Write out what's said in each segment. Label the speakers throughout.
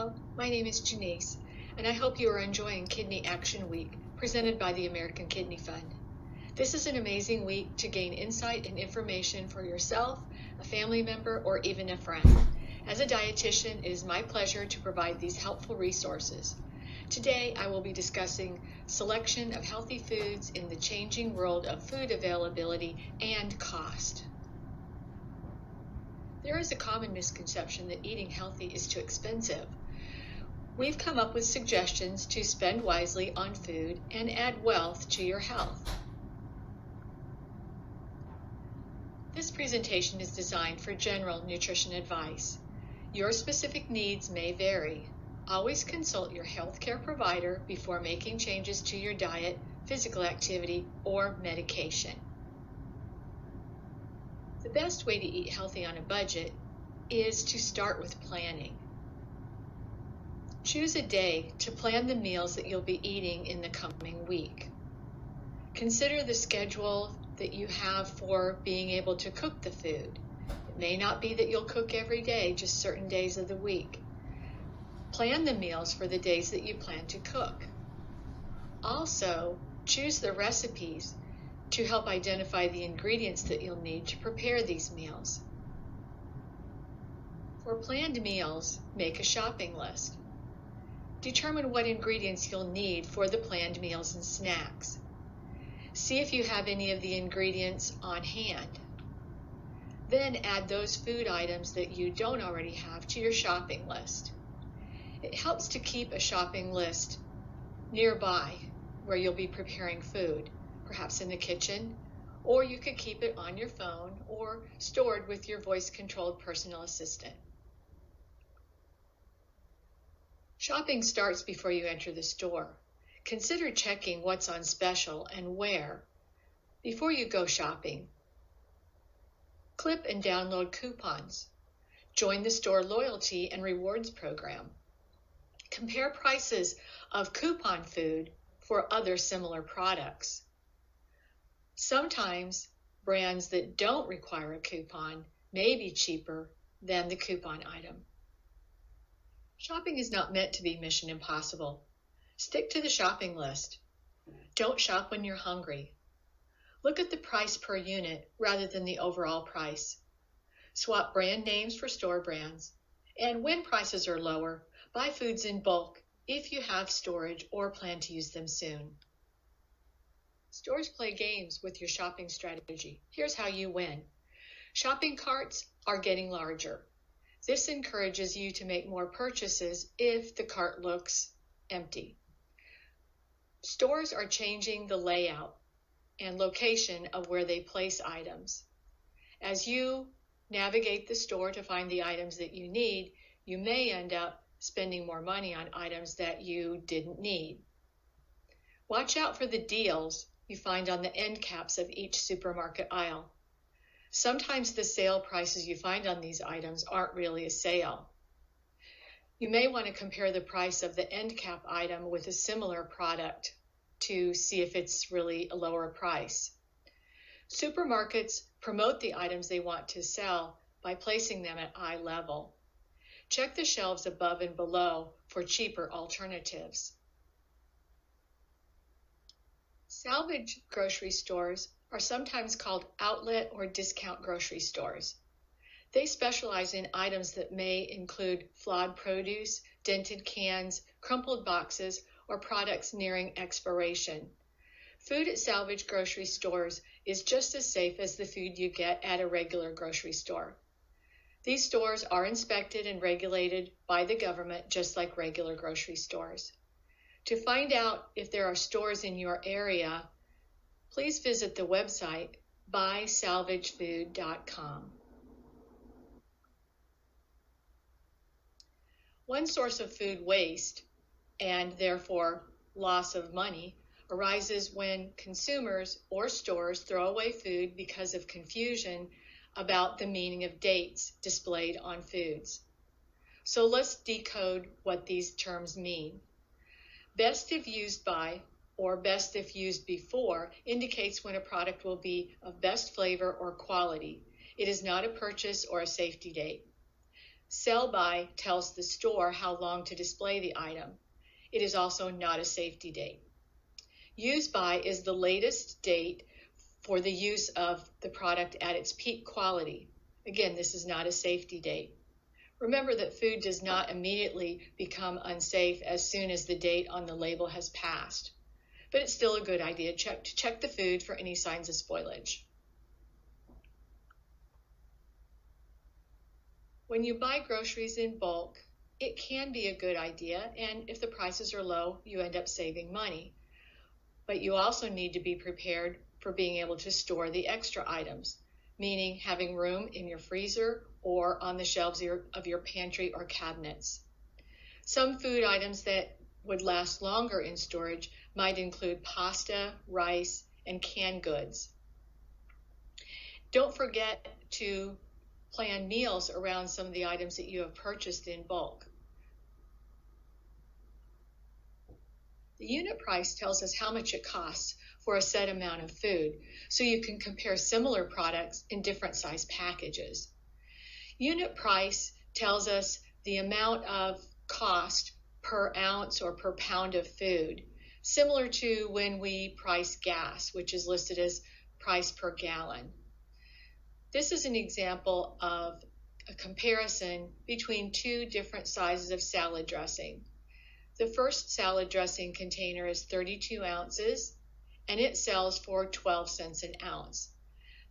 Speaker 1: Hello, my name is Janice, and I hope you are enjoying Kidney Action Week, presented by the American Kidney Fund. This is an amazing week to gain insight and information for yourself, a family member, or even a friend. As a dietitian, it is my pleasure to provide these helpful resources. Today, I will be discussing selection of healthy foods in the changing world of food availability and cost. There is a common misconception that eating healthy is too expensive. We've come up with suggestions to spend wisely on food and add wealth to your health. This presentation is designed for general nutrition advice. Your specific needs may vary. Always consult your healthcare provider before making changes to your diet, physical activity, or medication. The best way to eat healthy on a budget is to start with planning. Choose a day to plan the meals that you'll be eating in the coming week. Consider the schedule that you have for being able to cook the food. It may not be that you'll cook every day, just certain days of the week. Plan the meals for the days that you plan to cook. Also, choose the recipes to help identify the ingredients that you'll need to prepare these meals. For planned meals, make a shopping list. Determine what ingredients you'll need for the planned meals and snacks. See if you have any of the ingredients on hand. Then add those food items that you don't already have to your shopping list. It helps to keep a shopping list nearby where you'll be preparing food, perhaps in the kitchen, or you could keep it on your phone or stored with your voice-controlled personal assistant. Shopping starts before you enter the store. Consider checking what's on special and where before you go shopping. Clip and download coupons. Join the store loyalty and rewards program. Compare prices of coupon food for other similar products. Sometimes brands that don't require a coupon may be cheaper than the coupon item. Shopping is not meant to be mission impossible. Stick to the shopping list. Don't shop when you're hungry. Look at the price per unit rather than the overall price. Swap brand names for store brands. And when prices are lower, buy foods in bulk if you have storage or plan to use them soon. Stores play games with your shopping strategy. Here's how you win. Shopping carts are getting larger. This encourages you to make more purchases if the cart looks empty. Stores are changing the layout and location of where they place items. As you navigate the store to find the items that you need, you may end up spending more money on items that you didn't need. Watch out for the deals you find on the end caps of each supermarket aisle. Sometimes the sale prices you find on these items aren't really a sale. You may want to compare the price of the end cap item with a similar product to see if it's really a lower price. Supermarkets promote the items they want to sell by placing them at eye level. Check the shelves above and below for cheaper alternatives. Salvage grocery stores are sometimes called outlet or discount grocery stores. They specialize in items that may include flawed produce, dented cans, crumpled boxes, or products nearing expiration. Food at salvage grocery stores is just as safe as the food you get at a regular grocery store. These stores are inspected and regulated by the government just like regular grocery stores. To find out if there are stores in your area, please visit the website buysalvagefood.com. One source of food waste, and therefore loss of money, arises when consumers or stores throw away food because of confusion about the meaning of dates displayed on foods. So let's decode what these terms mean. Best if used by or best if used before indicates when a product will be of best flavor or quality. It is not a purchase or a safety date. Sell by tells the store how long to display the item. It is also not a safety date. Use by is the latest date for the use of the product at its peak quality. Again, this is not a safety date. Remember that food does not immediately become unsafe as soon as the date on the label has passed. But it's still a good idea to check the food for any signs of spoilage. When you buy groceries in bulk, it can be a good idea, and if the prices are low, you end up saving money. But you also need to be prepared for being able to store the extra items, meaning having room in your freezer or on the shelves of your pantry or cabinets. Some food items that would last longer in storage might include pasta, rice, and canned goods. Don't forget to plan meals around some of the items that you have purchased in bulk. The unit price tells us how much it costs for a set amount of food, so you can compare similar products in different size packages. Unit price tells us the amount of cost per ounce or per pound of food, similar to when we price gas, which is listed as price per gallon. This is an example of a comparison between two different sizes of salad dressing. The first salad dressing container is 32 ounces, and it sells for 12 cents an ounce.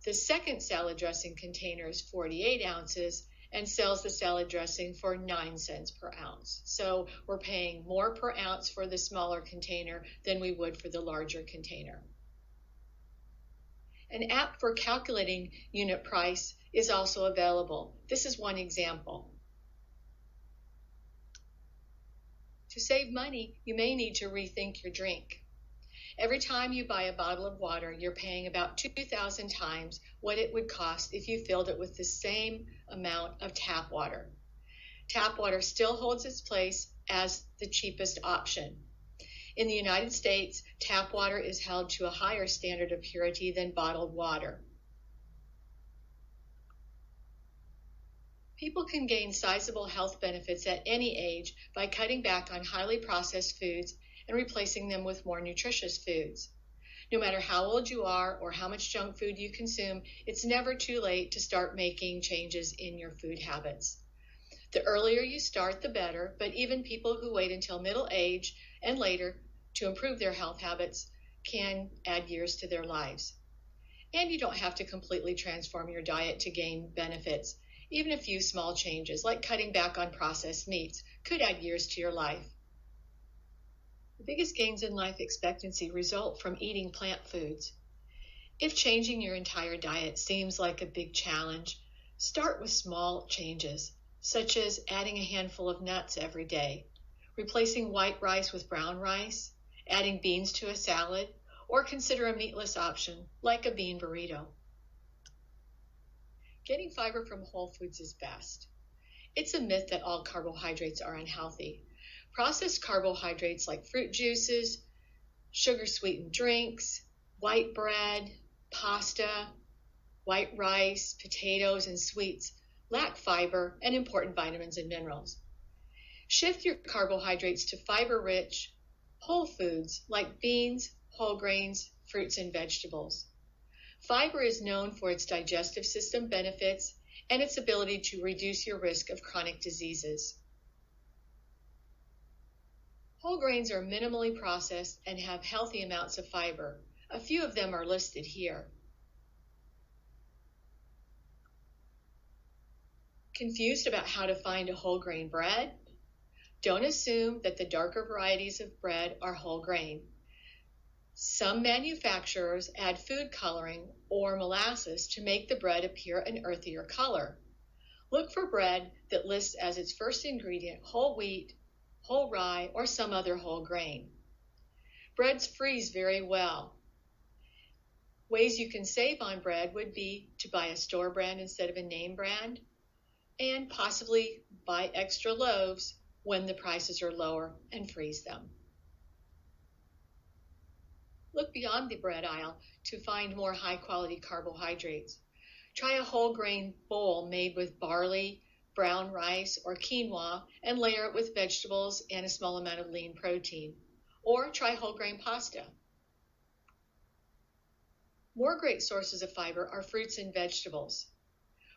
Speaker 1: The second salad dressing container is 48 ounces and sells the salad dressing for 9 cents per ounce. So we're paying more per ounce for the smaller container than we would for the larger container. An app for calculating unit price is also available. This is one example. To save money, you may need to rethink your drink. Every time you buy a bottle of water, you're paying about 2,000 times what it would cost if you filled it with the same amount of tap water. Tap water still holds its place as the cheapest option. In the United States, tap water is held to a higher standard of purity than bottled water. People can gain sizable health benefits at any age by cutting back on highly processed foods and replacing them with more nutritious foods. No matter how old you are or how much junk food you consume, it's never too late to start making changes in your food habits. The earlier you start, the better, but even people who wait until middle age and later to improve their health habits can add years to their lives. And you don't have to completely transform your diet to gain benefits. Even a few small changes, like cutting back on processed meats, could add years to your life. The biggest gains in life expectancy result from eating plant foods. If changing your entire diet seems like a big challenge, start with small changes, such as adding a handful of nuts every day, replacing white rice with brown rice, adding beans to a salad, or consider a meatless option, like a bean burrito. Getting fiber from whole foods is best. It's a myth that all carbohydrates are unhealthy. Processed carbohydrates like fruit juices, sugar-sweetened drinks, white bread, pasta, white rice, potatoes, and sweets lack fiber and important vitamins and minerals. Shift your carbohydrates to fiber-rich, whole foods like beans, whole grains, fruits, and vegetables. Fiber is known for its digestive system benefits and its ability to reduce your risk of chronic diseases. Whole grains are minimally processed and have healthy amounts of fiber. A few of them are listed here. Confused about how to find a whole grain bread? Don't assume that the darker varieties of bread are whole grain. Some manufacturers add food coloring or molasses to make the bread appear an earthier color. Look for bread that lists as its first ingredient whole wheat, whole rye, or some other whole grain. Breads freeze very well. Ways you can save on bread would be to buy a store brand instead of a name brand, and possibly buy extra loaves when the prices are lower and freeze them. Look beyond the bread aisle to find more high-quality carbohydrates. Try a whole grain bowl made with barley, brown rice, or quinoa and layer it with vegetables and a small amount of lean protein. Or try whole grain pasta. More great sources of fiber are fruits and vegetables.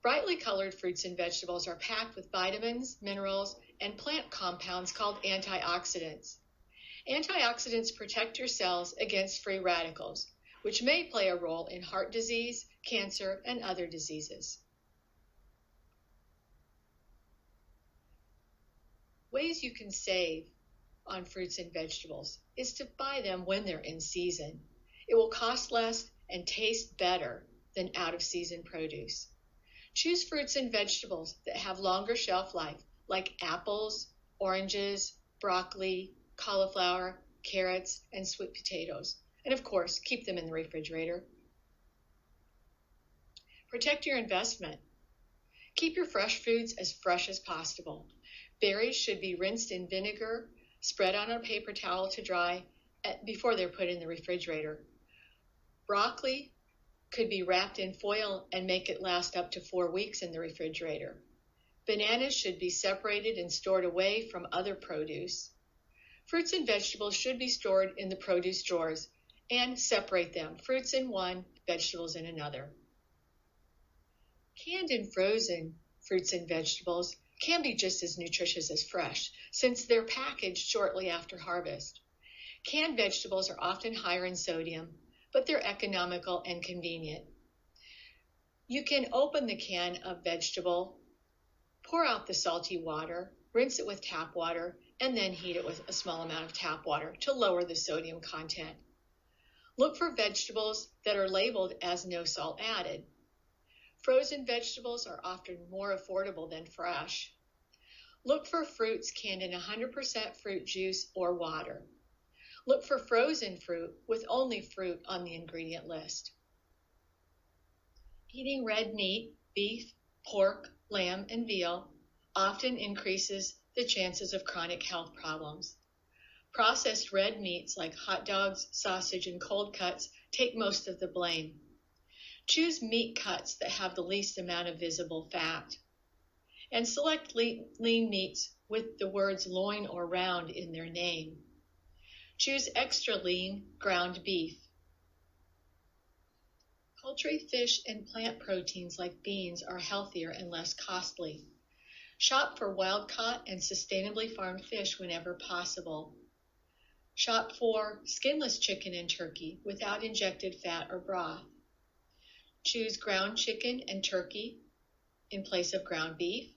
Speaker 1: Brightly colored fruits and vegetables are packed with vitamins, minerals, and plant compounds called antioxidants. Antioxidants protect your cells against free radicals, which may play a role in heart disease, cancer, and other diseases. Ways you can save on fruits and vegetables is to buy them when they're in season. It will cost less and taste better than out-of-season produce. Choose fruits and vegetables that have longer shelf life, like apples, oranges, broccoli, cauliflower, carrots, and sweet potatoes. And of course, keep them in the refrigerator. Protect your investment. Keep your fresh foods as fresh as possible. Berries should be rinsed in vinegar, spread on a paper towel to dry before they're put in the refrigerator. Broccoli could be wrapped in foil and make it last up to 4 weeks in the refrigerator. Bananas should be separated and stored away from other produce. Fruits and vegetables should be stored in the produce drawers and separate them, fruits in one, vegetables in another. Canned and frozen fruits and vegetables can be just as nutritious as fresh, since they're packaged shortly after harvest. Canned vegetables are often higher in sodium, but they're economical and convenient. You can open the can of vegetable, pour out the salty water, rinse it with tap water, and then heat it with a small amount of tap water to lower the sodium content. Look for vegetables that are labeled as no salt added. Frozen vegetables are often more affordable than fresh. Look for fruits canned in 100% fruit juice or water. Look for frozen fruit with only fruit on the ingredient list. Eating red meat, beef, pork, lamb, and veal often increases the chances of chronic health problems. Processed red meats like hot dogs, sausage, and cold cuts take most of the blame. Choose meat cuts that have the least amount of visible fat. And select lean meats with the words loin or round in their name. Choose extra lean ground beef. Poultry, fish, and plant proteins like beans are healthier and less costly. Shop for wild-caught and sustainably farmed fish whenever possible. Shop for skinless chicken and turkey without injected fat or broth. Choose ground chicken and turkey in place of ground beef.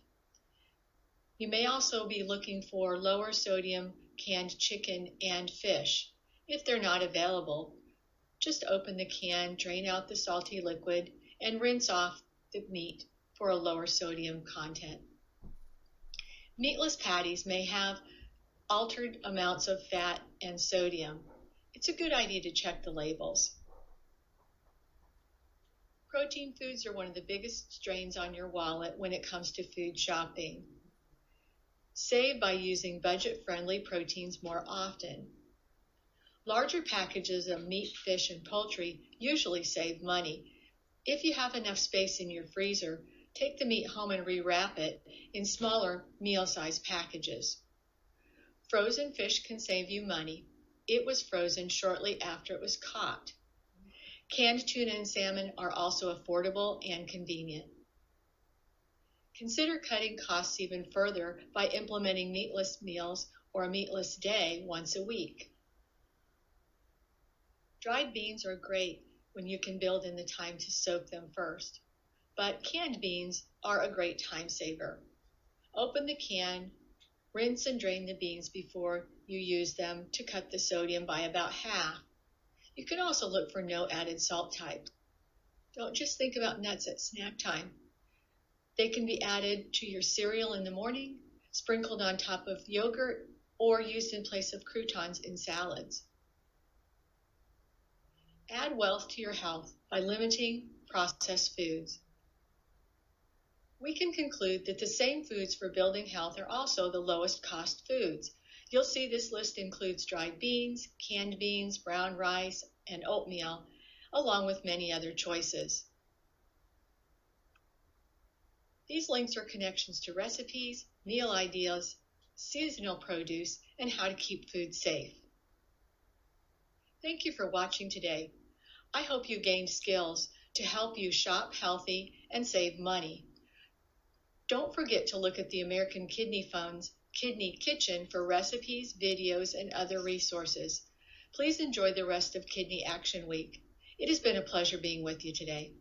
Speaker 1: You may also be looking for lower sodium canned chicken and fish. If they're not available, just open the can, drain out the salty liquid, and rinse off the meat for a lower sodium content. Meatless patties may have altered amounts of fat and sodium. It's a good idea to check the labels. Protein foods are one of the biggest strains on your wallet when it comes to food shopping. Save by using budget-friendly proteins more often. Larger packages of meat, fish, and poultry usually save money. If you have enough space in your freezer, take the meat home and rewrap it in smaller meal-sized packages. Frozen fish can save you money. It was frozen shortly after it was caught. Canned tuna and salmon are also affordable and convenient. Consider cutting costs even further by implementing meatless meals or a meatless day once a week. Dried beans are great when you can build in the time to soak them first, but canned beans are a great time saver. Open the can, rinse and drain the beans before you use them to cut the sodium by about half. You can also look for no added salt type. Don't just think about nuts at snack time. They can be added to your cereal in the morning, sprinkled on top of yogurt, or used in place of croutons in salads. Add wealth to your health by limiting processed foods. We can conclude that the same foods for building health are also the lowest cost foods. You'll see this list includes dried beans, canned beans, brown rice, and oatmeal, along with many other choices. These links are connections to recipes, meal ideas, seasonal produce, and how to keep food safe. Thank you for watching today. I hope you gained skills to help you shop healthy and save money. Don't forget to look at the American Kidney Fund's Kidney Kitchen for recipes, videos, and other resources. Please enjoy the rest of Kidney Action Week. It has been a pleasure being with you today.